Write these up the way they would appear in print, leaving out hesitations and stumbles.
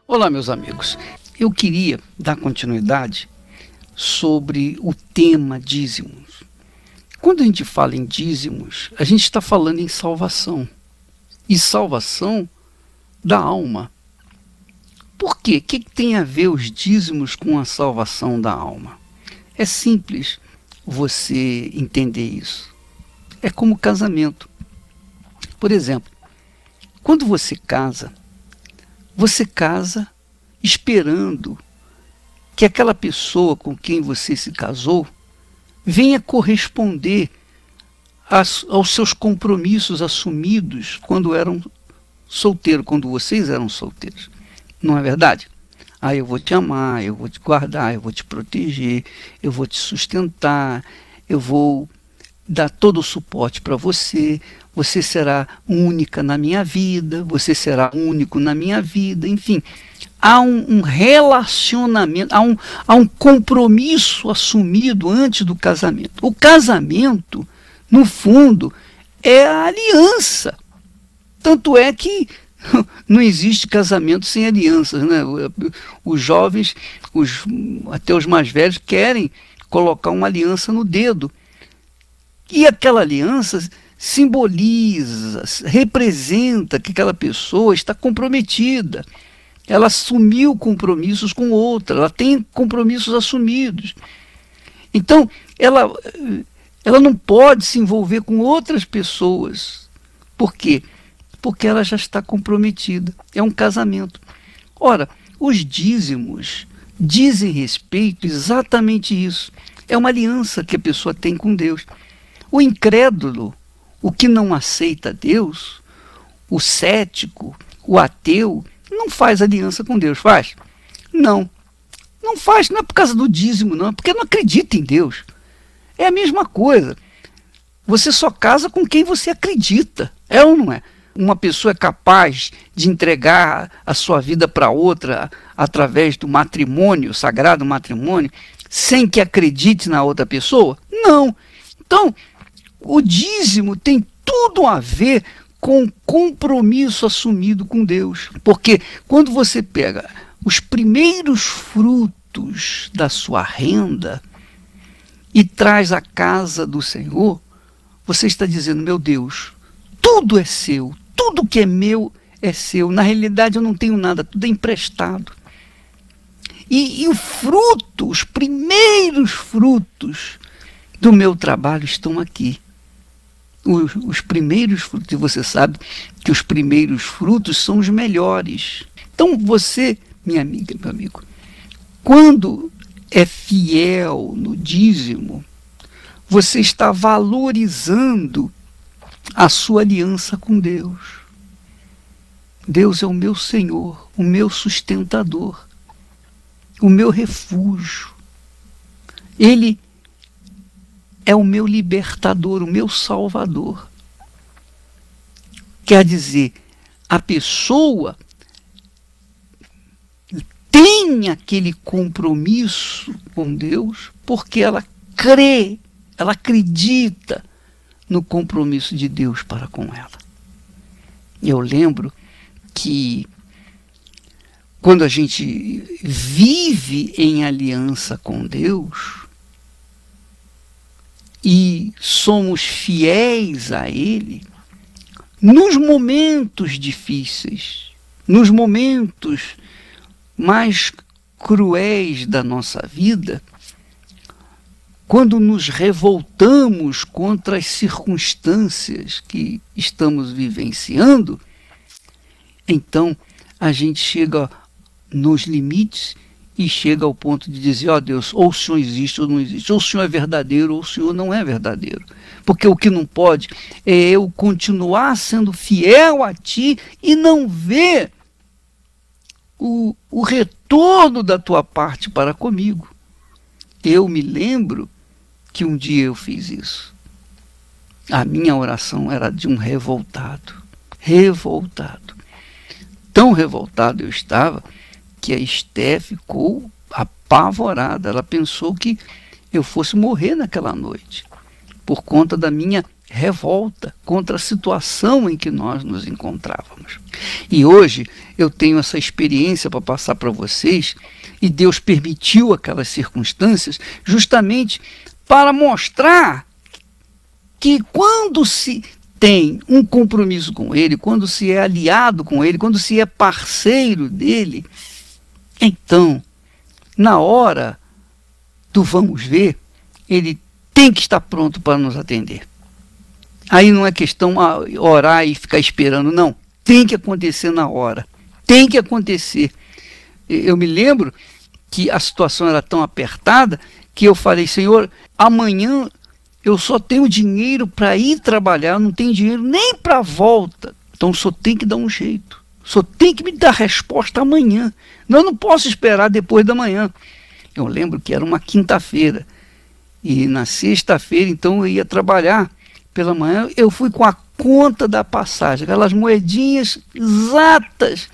Olá, meus amigos. Eu queria dar continuidade sobre o tema dízimos. Quando a gente fala em dízimos, a gente está falando em salvação. E salvação da alma. Por quê? O que tem a ver os dízimos com a salvação da alma? É simples você entender isso. É como casamento. Por exemplo, quando você casa esperando que aquela pessoa com quem você se casou venha corresponder aos seus compromissos assumidos quando eram solteiros, quando vocês eram solteiros. Não é verdade? Eu vou te amar, eu vou te guardar, eu vou te proteger, eu vou te sustentar, eu vou dar todo o suporte para você, você será única na minha vida, você será único na minha vida, enfim. Há um relacionamento, há um compromisso assumido antes do casamento. O casamento, no fundo, é a aliança. Tanto é que não existe casamento sem alianças, né? Os jovens, até os mais velhos, querem colocar uma aliança no dedo. E aquela aliança simboliza, representa que aquela pessoa está comprometida. Ela assumiu compromissos com outra, ela tem compromissos assumidos. Então, ela não pode se envolver com outras pessoas. Por quê? Porque ela já está comprometida. É um casamento. Ora, os dízimos dizem respeito exatamente isso. É uma aliança que a pessoa tem com Deus. O incrédulo, o que não aceita Deus, o cético, o ateu, não faz aliança com Deus, faz? Não. Não faz, não é por causa do dízimo, não, é porque não acredita em Deus. É a mesma coisa. Você só casa com quem você acredita. É ou não é? Uma pessoa é capaz de entregar a sua vida para outra através do matrimônio, sagrado matrimônio, sem que acredite na outra pessoa? Não. Então, o dízimo tem tudo a ver com o compromisso assumido com Deus. Porque quando você pega os primeiros frutos da sua renda e traz à casa do Senhor, você está dizendo, meu Deus, tudo é seu, tudo que é meu é seu. Na realidade eu não tenho nada, tudo é emprestado. E o fruto, os primeiros frutos do meu trabalho estão aqui. Os primeiros frutos, e você sabe que os primeiros frutos são os melhores. Então você, minha amiga, meu amigo, quando é fiel no dízimo, você está valorizando a sua aliança com Deus. Deus é o meu Senhor, o meu sustentador, o meu refúgio. Ele é o meu libertador, o meu salvador. Quer dizer, a pessoa tem aquele compromisso com Deus porque ela crê, ela acredita no compromisso de Deus para com ela. Eu lembro que quando a gente vive em aliança com Deus e somos fiéis a Ele, nos momentos difíceis, nos momentos mais cruéis da nossa vida, quando nos revoltamos contra as circunstâncias que estamos vivenciando, então a gente chega nos limites e chega ao ponto de dizer, ó Deus, ou o Senhor existe ou não existe, ou o Senhor é verdadeiro ou o Senhor não é verdadeiro. Porque o que não pode é eu continuar sendo fiel a Ti e não ver o retorno da Tua parte para comigo. Eu me lembro que um dia eu fiz isso. A minha oração era de um revoltado. Tão revoltado eu estava que a Esté ficou apavorada. Ela pensou que eu fosse morrer naquela noite, por conta da minha revolta contra a situação em que nós nos encontrávamos. E hoje eu tenho essa experiência para passar para vocês, e Deus permitiu aquelas circunstâncias justamente para mostrar que quando se tem um compromisso com Ele, quando se é aliado com Ele, quando se é parceiro dEle, então, na hora do vamos ver, Ele tem que estar pronto para nos atender. Aí não é questão orar e ficar esperando, não. Tem que acontecer na hora. Tem que acontecer. Eu me lembro que a situação era tão apertada que eu falei, Senhor, amanhã eu só tenho dinheiro para ir trabalhar, eu não tenho dinheiro nem para a volta. Então só tem que dar um jeito. Só tem que me dar resposta amanhã. Eu não posso esperar depois da manhã. Eu lembro que era uma quinta-feira. E na sexta-feira, então, eu ia trabalhar. Pela manhã, eu fui com a conta da passagem, aquelas moedinhas exatas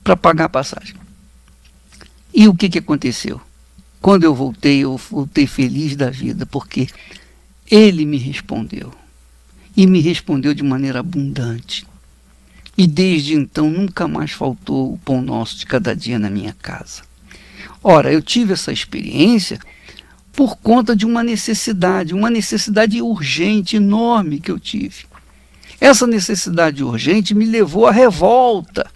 para pagar a passagem. E o que aconteceu? Quando eu voltei feliz da vida, porque Ele me respondeu. E me respondeu de maneira abundante. E desde então nunca mais faltou o pão nosso de cada dia na minha casa. Ora, eu tive essa experiência por conta de uma necessidade urgente, enorme que eu tive. Essa necessidade urgente me levou à revolta,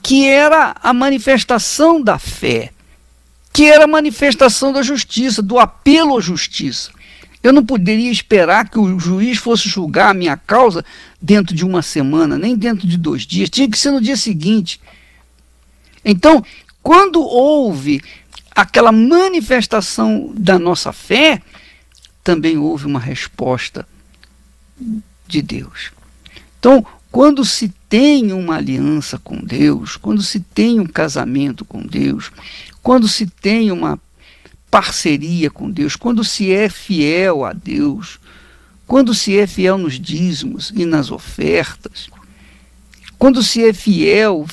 que era a manifestação da fé, que era a manifestação da justiça, do apelo à justiça. Eu não poderia esperar que o juiz fosse julgar a minha causa dentro de uma semana, nem dentro de 2 dias, tinha que ser no dia seguinte. Então, quando houve aquela manifestação da nossa fé, também houve uma resposta de Deus. Então, quando se tem uma aliança com Deus, quando se tem um casamento com Deus, quando se tem uma parceria com Deus, quando se é fiel a Deus, quando se é fiel nos dízimos e nas ofertas, quando se é fiel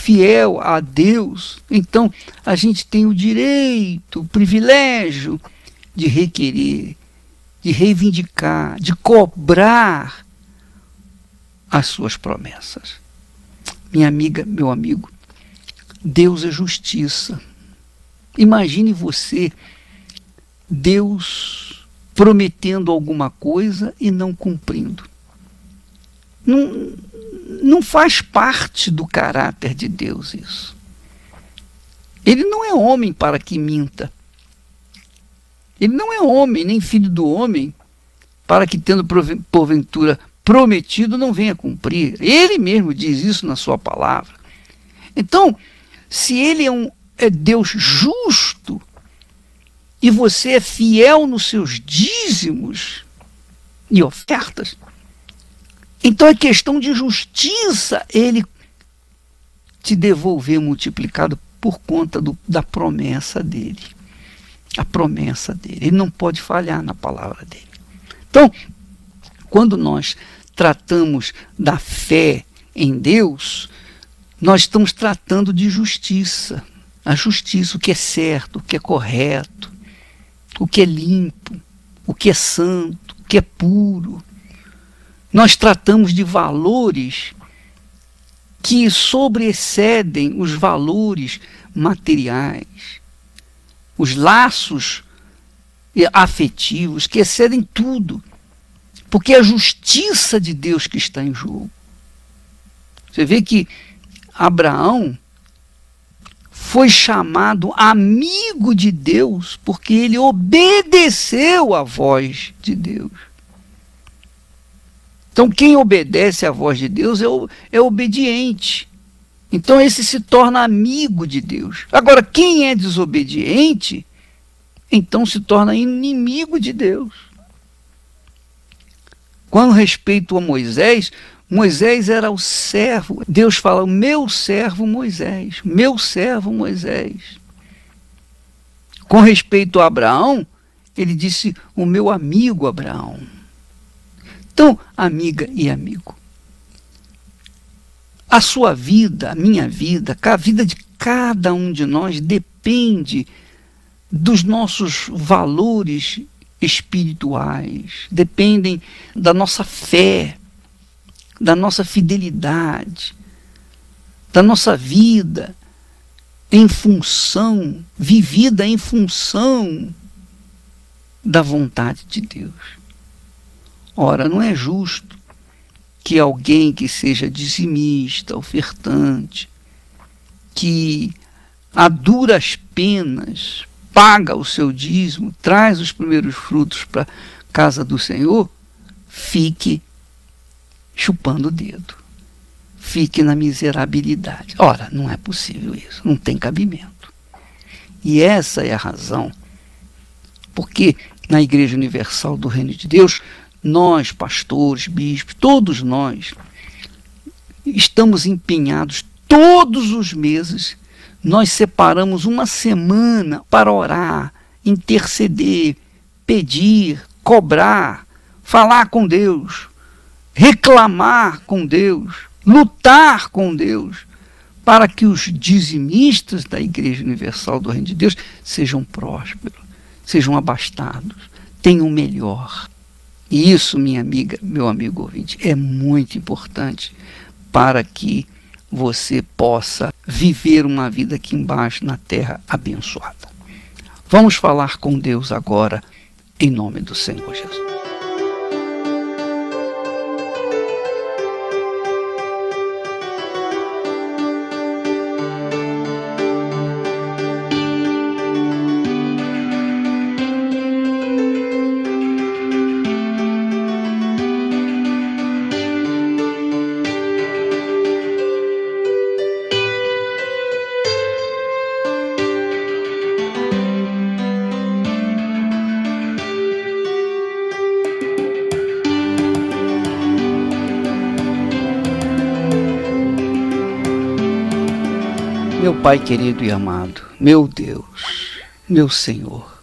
a Deus, então a gente tem o direito, o privilégio de requerer, de reivindicar, de cobrar as suas promessas. Minha amiga, meu amigo, Deus é justiça. Imagine você, Deus prometendo alguma coisa e não cumprindo. Não faz parte do caráter de Deus isso. Ele não é homem para que minta. Ele não é homem, nem filho do homem, para que, tendo porventura prometido, não venha cumprir. Ele mesmo diz isso na sua palavra. Então, se ele é Deus justo, e você é fiel nos seus dízimos e ofertas, então é questão de justiça ele te devolver multiplicado por conta da promessa dele. A promessa dele. Ele não pode falhar na palavra dele. Então, quando nós tratamos da fé em Deus, nós estamos tratando de justiça. A justiça, o que é certo, o que é correto, o que é limpo, o que é santo, o que é puro. Nós tratamos de valores que sobreexcedem os valores materiais, os laços afetivos que excedem tudo, porque é a justiça de Deus que está em jogo. Você vê que Abraão foi chamado amigo de Deus porque ele obedeceu à voz de Deus. Então, quem obedece à voz de Deus é obediente. Então, esse se torna amigo de Deus. Agora, quem é desobediente, então se torna inimigo de Deus. Quando respeito a Moisés, Moisés era o servo. Deus fala, meu servo Moisés, meu servo Moisés. Com respeito a Abraão, ele disse, o meu amigo Abraão. Então, amiga e amigo, a sua vida, a minha vida, a vida de cada um de nós depende dos nossos valores espirituais, dependem da nossa fé, da nossa fidelidade, da nossa vida vivida em função da vontade de Deus. Ora, não é justo que alguém que seja dizimista, ofertante, que a duras penas paga o seu dízimo, traz os primeiros frutos para a casa do Senhor, fique chupando o dedo, fique na miserabilidade. Ora, não é possível isso, não tem cabimento. E essa é a razão porque na Igreja Universal do Reino de Deus, nós, pastores, bispos, todos nós, estamos empenhados todos os meses. Nós separamos uma semana para orar, interceder, pedir, cobrar, falar com Deus, reclamar com Deus, lutar com Deus, para que os dizimistas da Igreja Universal do Reino de Deus sejam prósperos, sejam abastados, tenham melhor. E isso, minha amiga, meu amigo ouvinte, é muito importante para que você possa viver uma vida aqui embaixo na terra abençoada. Vamos falar com Deus agora, em nome do Senhor Jesus. Meu Pai querido e amado, meu Deus, meu Senhor,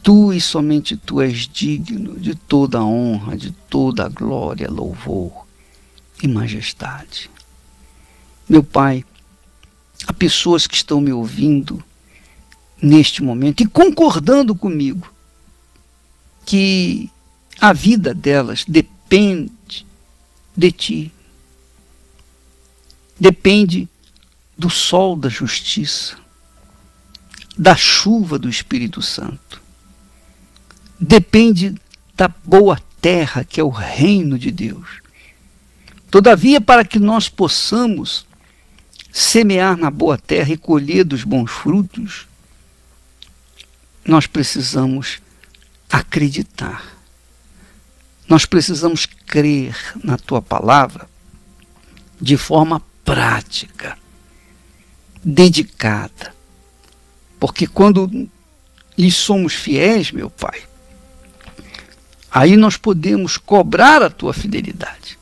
Tu e somente Tu és digno de toda a honra, de toda a glória, louvor e majestade. Meu Pai, há pessoas que estão me ouvindo neste momento e concordando comigo que a vida delas depende de Ti, depende do sol da justiça, da chuva do Espírito Santo. Depende da boa terra que é o reino de Deus. Todavia, para que nós possamos semear na boa terra e colher dos bons frutos, nós precisamos acreditar. Nós precisamos crer na Tua palavra de forma prática, dedicada, porque quando lhe somos fiéis, meu Pai, aí nós podemos cobrar a Tua fidelidade,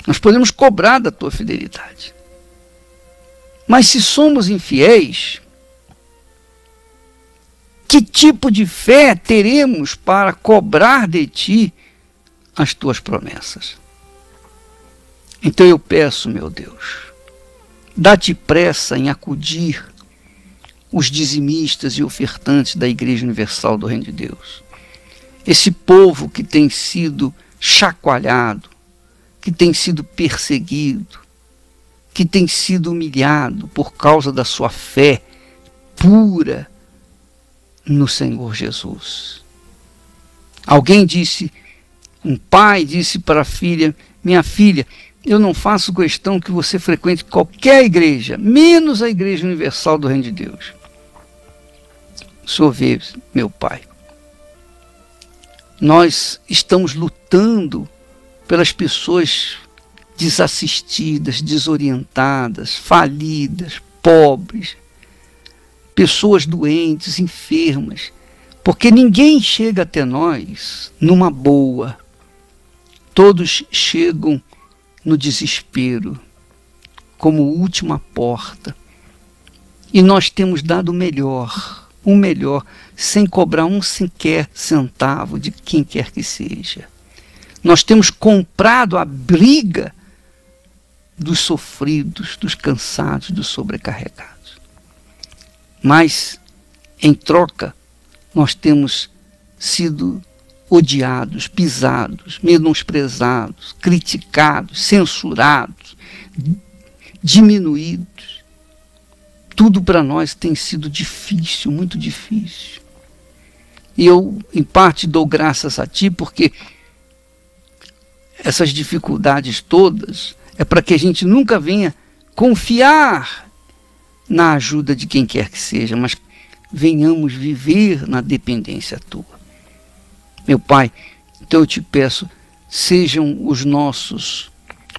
nós podemos cobrar da Tua fidelidade. Mas se somos infiéis, que tipo de fé teremos para cobrar de Ti as Tuas promessas? Então eu peço, meu Deus, dá-te pressa em acudir os dizimistas e ofertantes da Igreja Universal do Reino de Deus. Esse povo que tem sido chacoalhado, que tem sido perseguido, que tem sido humilhado por causa da sua fé pura no Senhor Jesus. Alguém disse, um pai disse para a filha, minha filha, eu não faço questão que você frequente qualquer igreja, menos a Igreja Universal do Reino de Deus. O Senhor vê, meu Pai, nós estamos lutando pelas pessoas desassistidas, desorientadas, falidas, pobres, pessoas doentes, enfermas, porque ninguém chega até nós numa boa. Todos chegam no desespero, como última porta. E nós temos dado o melhor, sem cobrar um sequer centavo de quem quer que seja. Nós temos comprado a briga dos sofridos, dos cansados, dos sobrecarregados. Mas, em troca, nós temos sido odiados, pisados, menosprezados, criticados, censurados, diminuídos. Tudo para nós tem sido difícil, muito difícil. E eu, em parte, dou graças a Ti, porque essas dificuldades todas é para que a gente nunca venha confiar na ajuda de quem quer que seja, mas venhamos viver na dependência Tua. Meu Pai, então eu te peço, sejam os nossos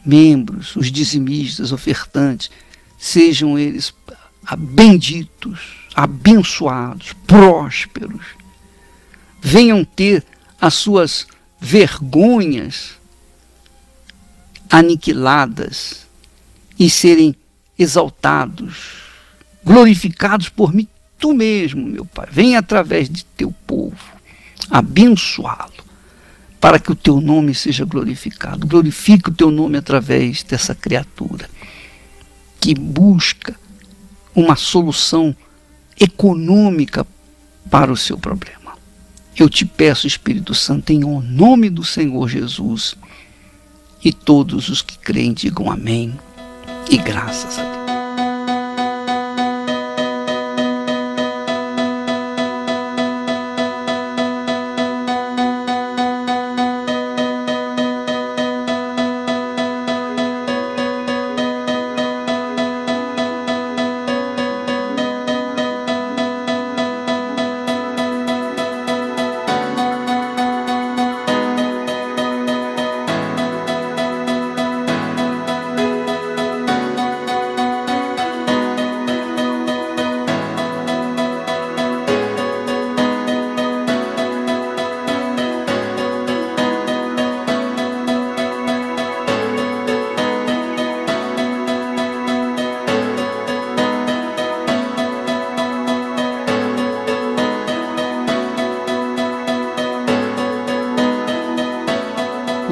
membros, os dizimistas, ofertantes, sejam eles benditos, abençoados, prósperos, venham ter as suas vergonhas aniquiladas e serem exaltados, glorificados por mim, Tu mesmo, meu Pai. Venha através de Teu povo abençoá-lo, para que o Teu nome seja glorificado. Glorifique o Teu nome através dessa criatura que busca uma solução econômica para o seu problema. Eu te peço, Espírito Santo, em nome do Senhor Jesus, e todos os que creem digam amém e graças a Deus.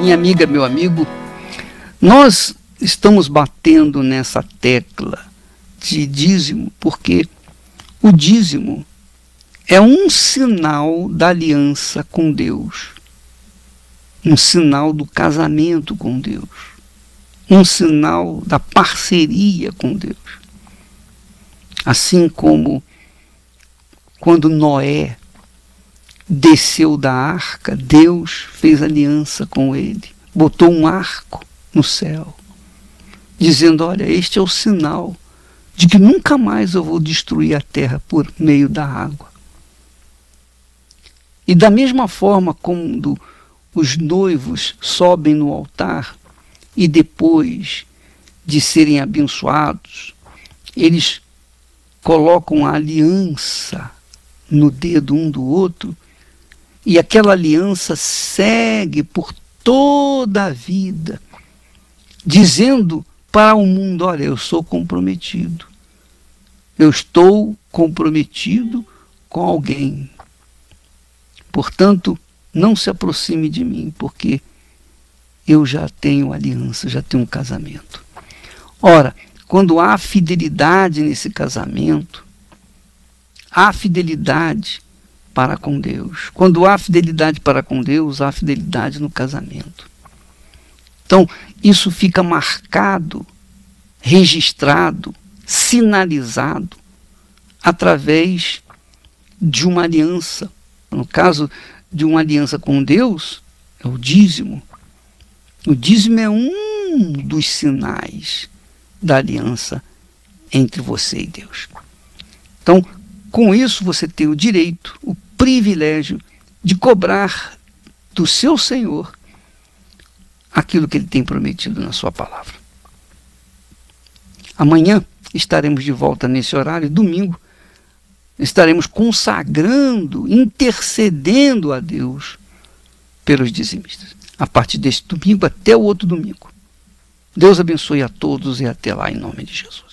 Minha amiga, meu amigo, nós estamos batendo nessa tecla de dízimo porque o dízimo é um sinal da aliança com Deus, um sinal do casamento com Deus, um sinal da parceria com Deus. Assim como quando Noé desceu da arca, Deus fez aliança com ele, botou um arco no céu, dizendo: olha, este é o sinal de que nunca mais eu vou destruir a terra por meio da água. E da mesma forma como os noivos sobem no altar e depois de serem abençoados, eles colocam a aliança no dedo um do outro, e aquela aliança segue por toda a vida, dizendo para o mundo: olha, eu sou comprometido. Eu estou comprometido com alguém. Portanto, não se aproxime de mim, porque eu já tenho aliança, já tenho um casamento. Ora, quando há fidelidade nesse casamento, há fidelidade para com Deus. Quando há fidelidade para com Deus, há fidelidade no casamento. Então, isso fica marcado, registrado, sinalizado através de uma aliança. No caso de uma aliança com Deus, é o dízimo. O dízimo é um dos sinais da aliança entre você e Deus. Então, com isso você tem o direito, o privilégio de cobrar do seu Senhor aquilo que Ele tem prometido na sua palavra. Amanhã estaremos de volta nesse horário, domingo estaremos consagrando, intercedendo a Deus pelos dizimistas. A partir deste domingo até o outro domingo. Deus abençoe a todos e até lá, em nome de Jesus.